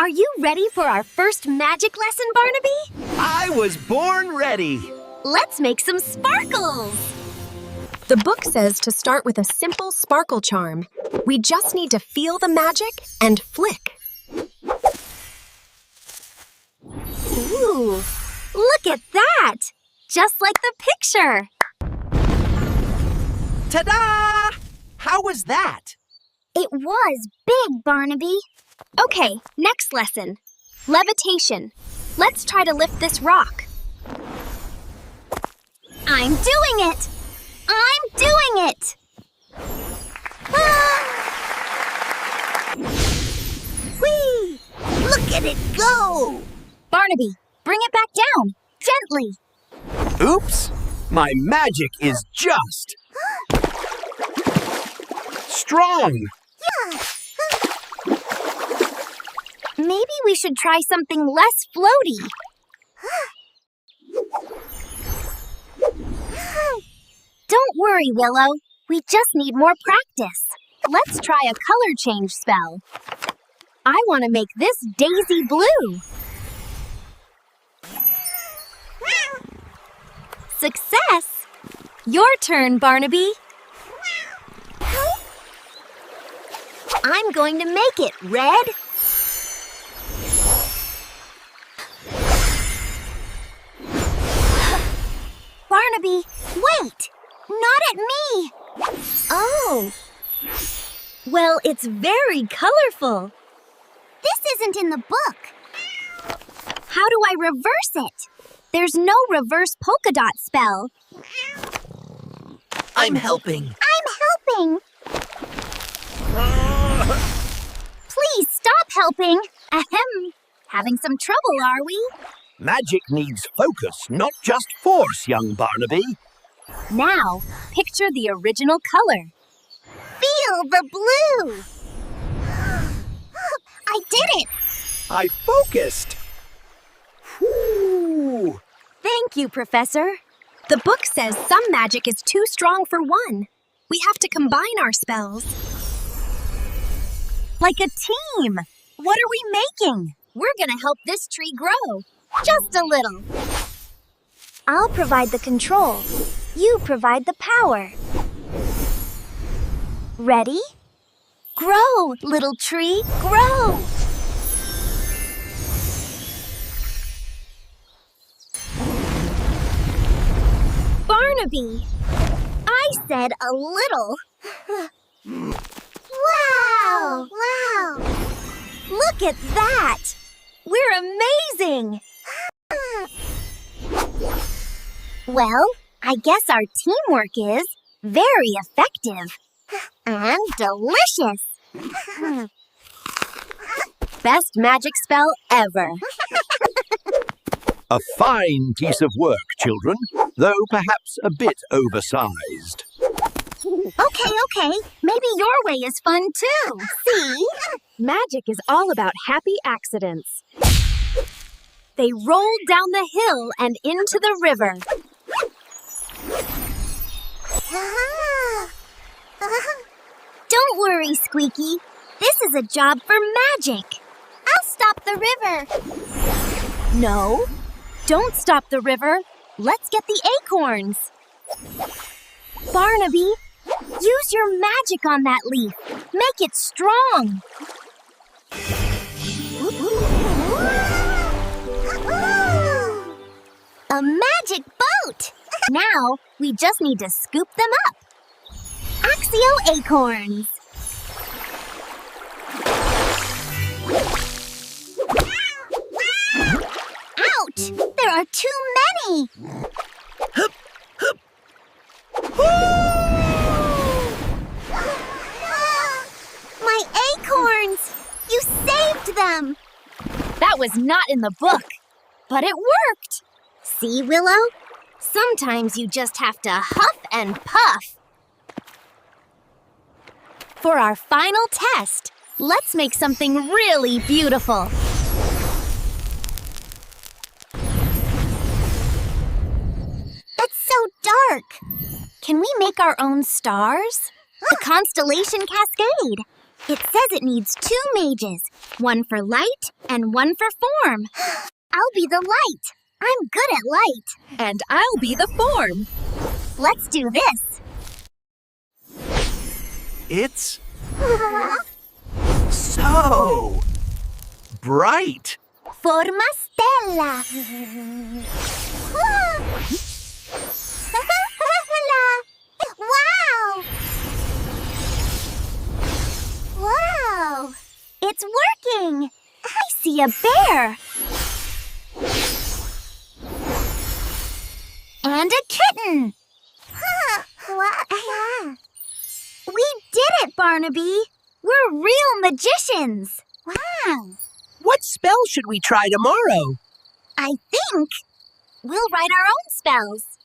Are you ready for our first magic lesson, Barnaby? I was born ready. Let's make some sparkles! The book says to start with a simple sparkle charm. We just need to feel the magic and flick. Ooh, look at that! Just like the picture. Ta-da! How was that? It was big, Barnaby. Okay, next lesson. Levitation. Let's try to lift this rock. I'm doing it! I'm doing it! Ah! Whee! Look at it go! Barnaby, bring it back down, gently. Oops! My magic is just strong. Yeah. Maybe we should try something less floaty. Don't worry, Willow. We just need more practice. Let's try a color change spell. I want to make this daisy blue. Success! Your turn, Barnaby. I'm going to make it red. Barnaby, wait! Not at me! Oh. Well, it's very colorful. This isn't in the book. How do I reverse it? There's no reverse polka dot spell. I'm helping. I'm helping. Please stop helping. Ahem. Having some trouble, are we? Magic needs focus, not just force, young Barnaby. Now, picture the original color. Feel the blue! I did it! I focused. Whew. Thank you, Professor. The book says some magic is too strong for one. We have to combine our spells. Like a team! What are we making? We're gonna help this tree grow. Just a little. I'll provide the control. You provide the power. Ready? Grow, little tree, grow! Barnaby! I said a little. Wow! Wow! Look at that! We're amazing! Well, I guess our teamwork is very effective. And delicious! Best magic spell ever. A fine piece of work, children, though perhaps a bit oversized. Okay. Maybe your way is fun too. See? Magic is all about happy accidents. They rolled down the hill and into the river. Don't worry, Squeaky. This is a job for magic. I'll stop the river. No, don't stop the river. Let's get the acorns. Barnaby, use your magic on that leaf. Make it strong. A magic boat! Now, we just need to scoop them up. Axio acorns. Ouch! There are too many! Hup, hup. My acorns! You saved them! That was not in the book, but it worked. See, Willow? Sometimes you just have to huff and puff. For our final test, let's make something really beautiful. It's so dark. Can we make our own stars? The constellation cascade. It says it needs 2 mages, one for light and one for form. I'll be the light. I'm good at light. And I'll be the form. Let's do this. It's so bright. Forma stella. Wow! Wow! It's working! I see a bear. And a kitten. We did it, Barnaby. We're real magicians. Wow. What spell should we try tomorrow? I think we'll write our own spells.